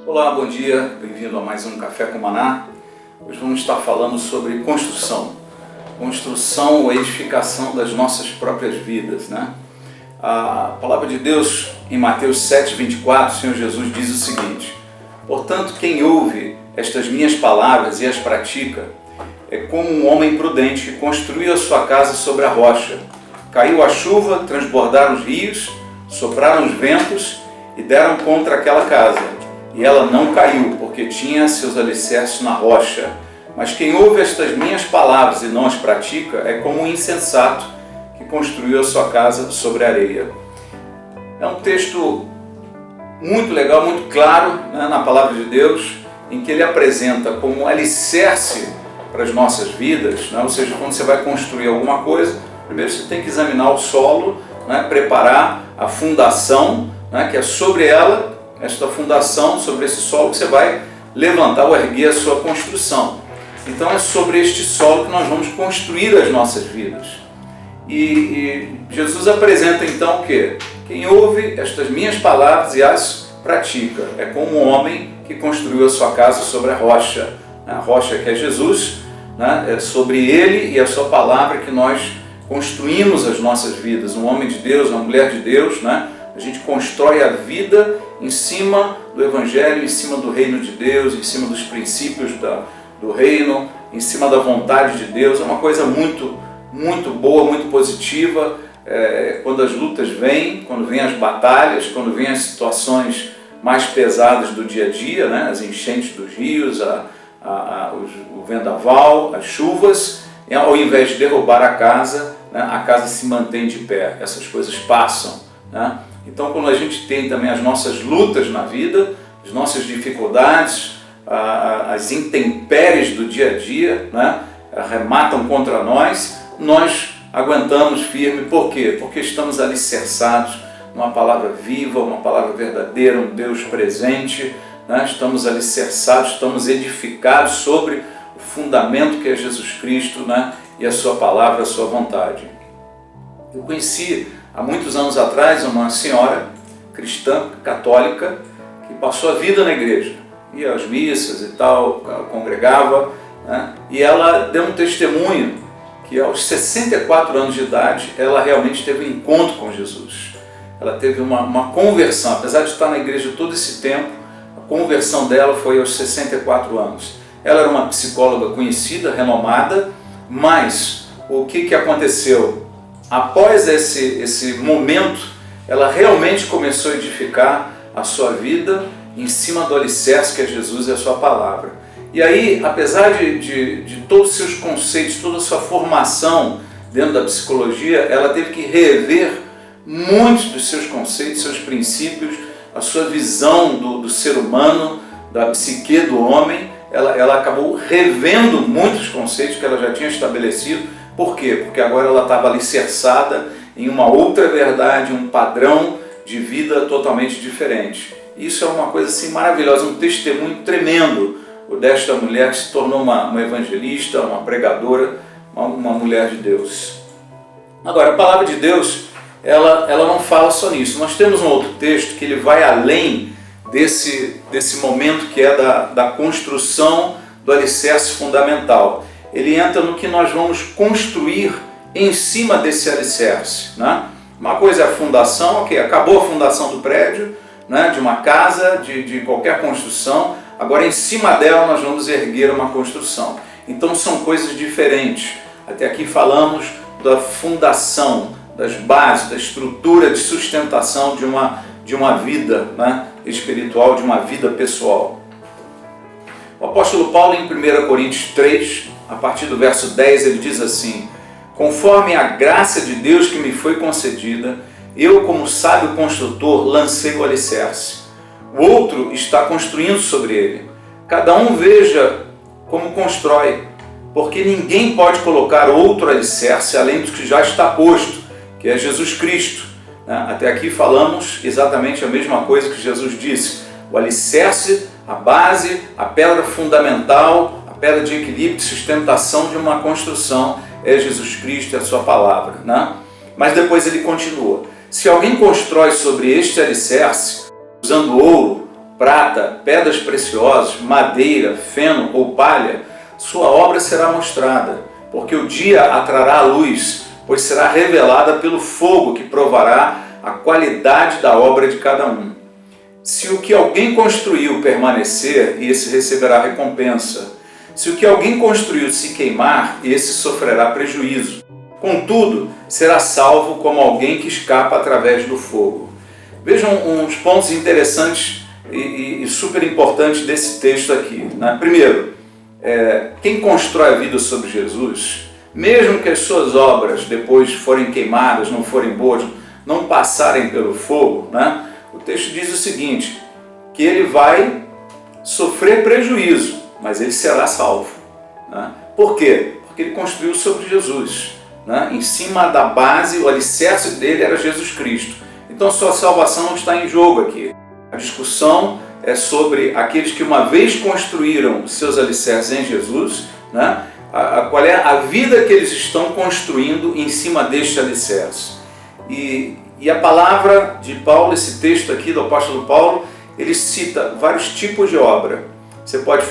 Olá, bom dia, bem-vindo a mais um Café com Maná. Hoje vamos estar falando sobre construção ou edificação das nossas próprias vidas, né? A palavra de Deus em Mateus 7,24, o Senhor Jesus diz o seguinte: portanto, quem ouve estas minhas palavras e as pratica é como um homem prudente que construiu a sua casa sobre a rocha. Caiu a chuva, transbordaram os rios, sopraram os ventos e deram contra aquela casa. E ela não caiu, porque tinha seus alicerces na rocha. Mas quem ouve estas minhas palavras e não as pratica é como um insensato que construiu a sua casa sobre a areia. É um texto muito legal, muito claro, né, na palavra de Deus, em que ele apresenta como alicerce para as nossas vidas, né? Ou seja, quando você vai construir alguma coisa, primeiro você tem que examinar o solo, né, preparar a fundação, né, que é sobre ela, esta fundação, sobre esse solo que você vai levantar ou erguer a sua construção. Então é sobre este solo que nós vamos construir as nossas vidas. E Jesus apresenta então o quê? Quem ouve estas minhas palavras e as pratica é como um homem que construiu a sua casa sobre a rocha. A rocha que é Jesus, né? É sobre ele e a sua palavra que nós construímos as nossas vidas. Um homem de Deus, uma mulher de Deus, né? A gente constrói a vida em cima do Evangelho, em cima do reino de Deus, em cima dos princípios do reino, em cima da vontade de Deus. É uma coisa muito, muito boa, muito positiva. Quando as lutas vêm, quando vêm as batalhas, quando vêm as situações mais pesadas do dia a dia, né? As enchentes dos rios, o vendaval, as chuvas, ao invés de derrubar a casa, né? A casa se mantém de pé. Essas coisas passam, né? Então, quando a gente tem também as nossas lutas na vida, as nossas dificuldades, as intempéries do dia a dia, né, arrematam contra nós, nós aguentamos firme. Por quê? Porque estamos alicerçados numa palavra viva, uma palavra verdadeira, um Deus presente, né? Estamos alicerçados, estamos edificados sobre o fundamento que é Jesus Cristo, né, e a sua palavra, a sua vontade. Eu conheci há muitos anos atrás uma senhora cristã, católica, que passou a vida na igreja, ia às missas e tal, congregava, né? E ela deu um testemunho que aos 64 anos de idade ela realmente teve um encontro com Jesus. Ela teve uma conversão, apesar de estar na igreja todo esse tempo, a conversão dela foi aos 64 anos. Ela era uma psicóloga conhecida, renomada, mas o que aconteceu? Após esse momento, ela realmente começou a edificar a sua vida em cima do alicerce que é Jesus e a sua palavra. E aí, apesar de todos os seus conceitos, toda a sua formação dentro da psicologia, ela teve que rever muitos dos seus conceitos, seus princípios, a sua visão do ser humano, da psique do homem. Ela acabou revendo muitos conceitos que ela já tinha estabelecido. Por quê? Porque agora ela estava alicerçada em uma outra verdade, um padrão de vida totalmente diferente. Isso é uma coisa assim maravilhosa, um testemunho tremendo desta mulher que se tornou uma evangelista, uma pregadora, uma mulher de Deus. Agora, a palavra de Deus, ela não fala só nisso. Nós temos um outro texto que ele vai além desse momento que é da construção do alicerce fundamental. Ele entra no que nós vamos construir em cima desse alicerce, né? Uma coisa é a fundação, ok, acabou a fundação do prédio, né, de uma casa, de qualquer construção, agora em cima dela nós vamos erguer uma construção. Então são coisas diferentes. Até aqui falamos da fundação, das bases, da estrutura de sustentação de uma vida, né, espiritual, de uma vida pessoal. O apóstolo Paulo, em 1 Coríntios 3, a partir do verso 10, ele diz assim: conforme a graça de Deus que me foi concedida, eu, como sábio construtor, lancei o alicerce. O outro está construindo sobre ele. Cada um veja como constrói, porque ninguém pode colocar outro alicerce além do que já está posto, que é Jesus Cristo. Até aqui falamos exatamente a mesma coisa que Jesus disse. O alicerce, a base, a pedra fundamental, a pedra de equilíbrio, de sustentação de uma construção é Jesus Cristo e a sua palavra, né? Mas depois ele continua. Se alguém constrói sobre este alicerce, usando ouro, prata, pedras preciosas, madeira, feno ou palha, sua obra será mostrada, porque o dia atrará a luz, pois será revelada pelo fogo que provará a qualidade da obra de cada um. Se o que alguém construiu permanecer, esse receberá recompensa. Se o que alguém construiu se queimar, esse sofrerá prejuízo. Contudo, será salvo como alguém que escapa através do fogo. Vejam uns pontos interessantes e super importantes desse texto aqui, né? Primeiro, quem constrói a vida sobre Jesus, mesmo que as suas obras depois forem queimadas, não forem boas, não passarem pelo fogo, né? O texto diz o seguinte, que ele vai sofrer prejuízo, mas ele será salvo, né? Por quê? Porque ele construiu sobre Jesus, né? Em cima da base, o alicerce dele era Jesus Cristo. Então sua salvação não está em jogo aqui. A discussão é sobre aqueles que uma vez construíram seus alicerces em Jesus, né? Qual é a vida que eles estão construindo em cima deste alicerce. E a palavra de Paulo, esse texto aqui do apóstolo Paulo, ele cita vários tipos de obra. Você pode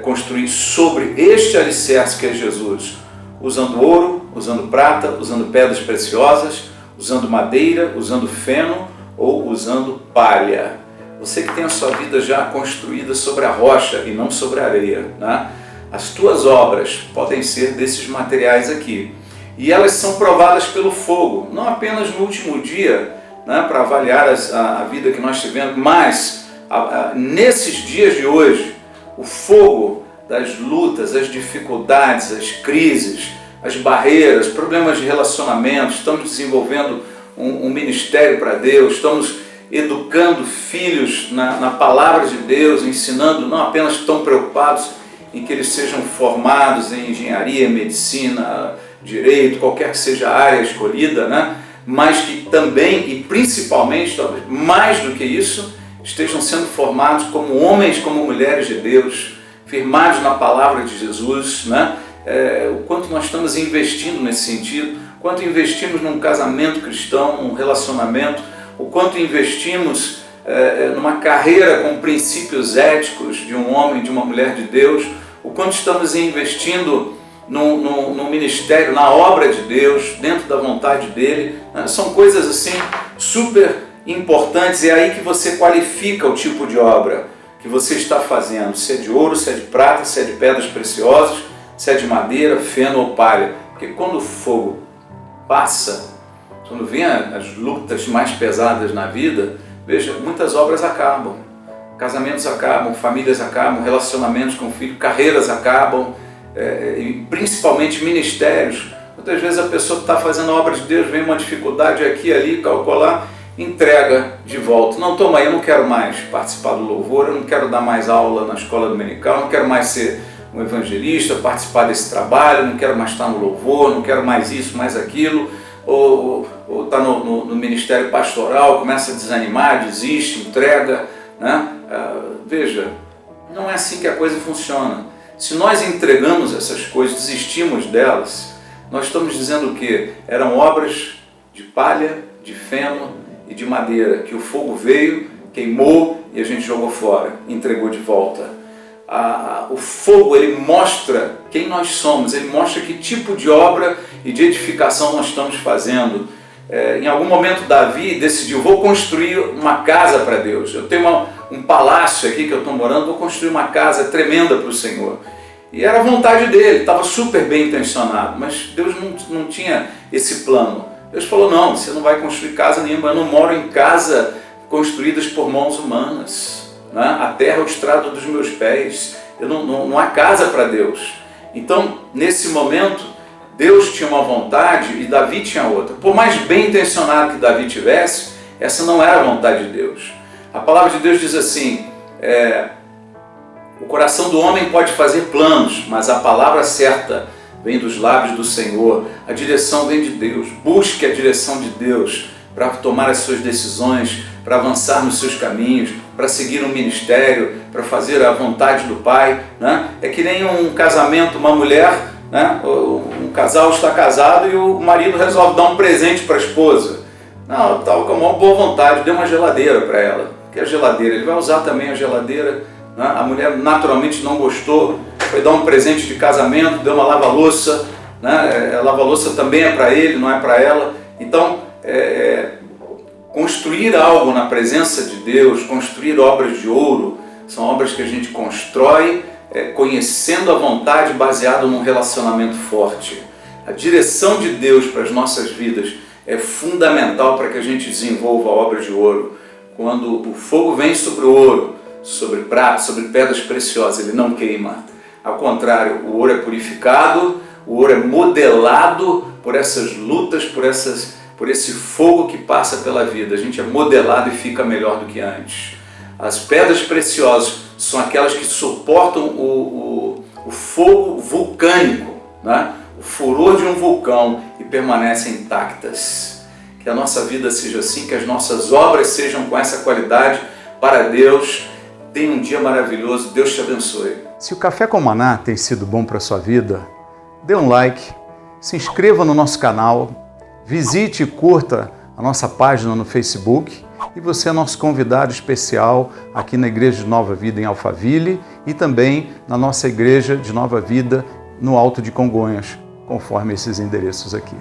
construir sobre este alicerce que é Jesus, usando ouro, usando prata, usando pedras preciosas, usando madeira, usando feno ou usando palha. Você que tem a sua vida já construída sobre a rocha e não sobre a areia, né? As tuas obras podem ser desses materiais aqui. E elas são provadas pelo fogo, não apenas no último dia, né, para avaliar a vida que nós tivemos, mas nesses dias de hoje, o fogo das lutas, as dificuldades, as crises, as barreiras, problemas de relacionamento, estamos desenvolvendo um ministério para Deus, estamos educando filhos na palavra de Deus, ensinando, não apenas tão preocupados em que eles sejam formados em engenharia, medicina, direito, qualquer que seja a área escolhida, né? Mas que também e principalmente, talvez mais do que isso, estejam sendo formados como homens, como mulheres de Deus, firmados na palavra de Jesus, né? O quanto nós estamos investindo nesse sentido, quanto investimos num casamento cristão, num relacionamento, o quanto investimos numa carreira com princípios éticos de um homem, de uma mulher de Deus, o quanto estamos investindo no ministério, na obra de Deus, dentro da vontade dele, né? São coisas assim super importantes, e é aí que você qualifica o tipo de obra que você está fazendo, se é de ouro, se é de prata, se é de pedras preciosas, se é de madeira, feno ou palha. Porque quando o fogo passa, quando vem as lutas mais pesadas na vida, veja, muitas obras acabam, casamentos acabam, famílias acabam, relacionamentos com filhos, carreiras acabam, e principalmente ministérios. Muitas vezes a pessoa que está fazendo a obra de Deus, vem uma dificuldade aqui, ali, calcular, entrega de volta. Não, toma aí, eu não quero mais participar do louvor, eu não quero dar mais aula na escola dominical, não quero mais ser um evangelista, participar desse trabalho, não quero mais estar no louvor, não quero mais isso, mais aquilo, ou está no ministério pastoral, começa a desanimar, desiste, entrega, né? Veja, não é assim que a coisa funciona. Se nós entregamos essas coisas, desistimos delas, nós estamos dizendo o quê? Eram obras de palha, de feno e de madeira, que o fogo veio, queimou e a gente jogou fora, entregou de volta. O fogo, ele mostra quem nós somos, ele mostra que tipo de obra e de edificação nós estamos fazendo. Em algum momento Davi decidiu, vou construir uma casa para Deus. Eu tenho um palácio aqui que eu estou morando, vou construir uma casa tremenda para o Senhor. E era a vontade dele, estava super bem intencionado, mas Deus não tinha esse plano. Deus falou, não, você não vai construir casa nenhuma, eu não moro em casa construídas por mãos humanas, né? A terra é o estrado dos meus pés, não há casa para Deus. Então, nesse momento, Deus tinha uma vontade e Davi tinha outra. Por mais bem intencionado que Davi tivesse, essa não era a vontade de Deus. A palavra de Deus diz assim, o coração do homem pode fazer planos, mas a palavra certa vem dos lábios do Senhor. A direção vem de Deus. Busque a direção de Deus para tomar as suas decisões, para avançar nos seus caminhos, para seguir um ministério, para fazer a vontade do Pai, né? É que nem um casamento, uma mulher, né? Um casal está casado e o marido resolve dar um presente para a esposa. Não, tal, com a maior boa vontade, deu uma geladeira para ela. Que é a geladeira? Ele vai usar também a geladeira, né? A mulher naturalmente não gostou, foi dar um presente de casamento, deu uma lava-louça, né? A lava-louça também é para ele, não é para ela. Então, construir algo na presença de Deus, construir obras de ouro, são obras que a gente constrói conhecendo a vontade, baseado num relacionamento forte. A direção de Deus para as nossas vidas é fundamental para que a gente desenvolva obras de ouro. Quando o fogo vem sobre o ouro, sobre prata, sobre pedras preciosas, ele não queima. Ao contrário, o ouro é purificado, o ouro é modelado por essas lutas, por esse fogo que passa pela vida. A gente é modelado e fica melhor do que antes. As pedras preciosas são aquelas que suportam o fogo vulcânico, né? O furor de um vulcão e permanecem intactas. Que a nossa vida seja assim, que as nossas obras sejam com essa qualidade para Deus. Tenha um dia maravilhoso, Deus te abençoe. Se o Café com Maná tem sido bom para a sua vida, dê um like, se inscreva no nosso canal, visite e curta a nossa página no Facebook e você é nosso convidado especial aqui na Igreja de Nova Vida em Alphaville e também na nossa Igreja de Nova Vida no Alto de Congonhas, conforme esses endereços aqui.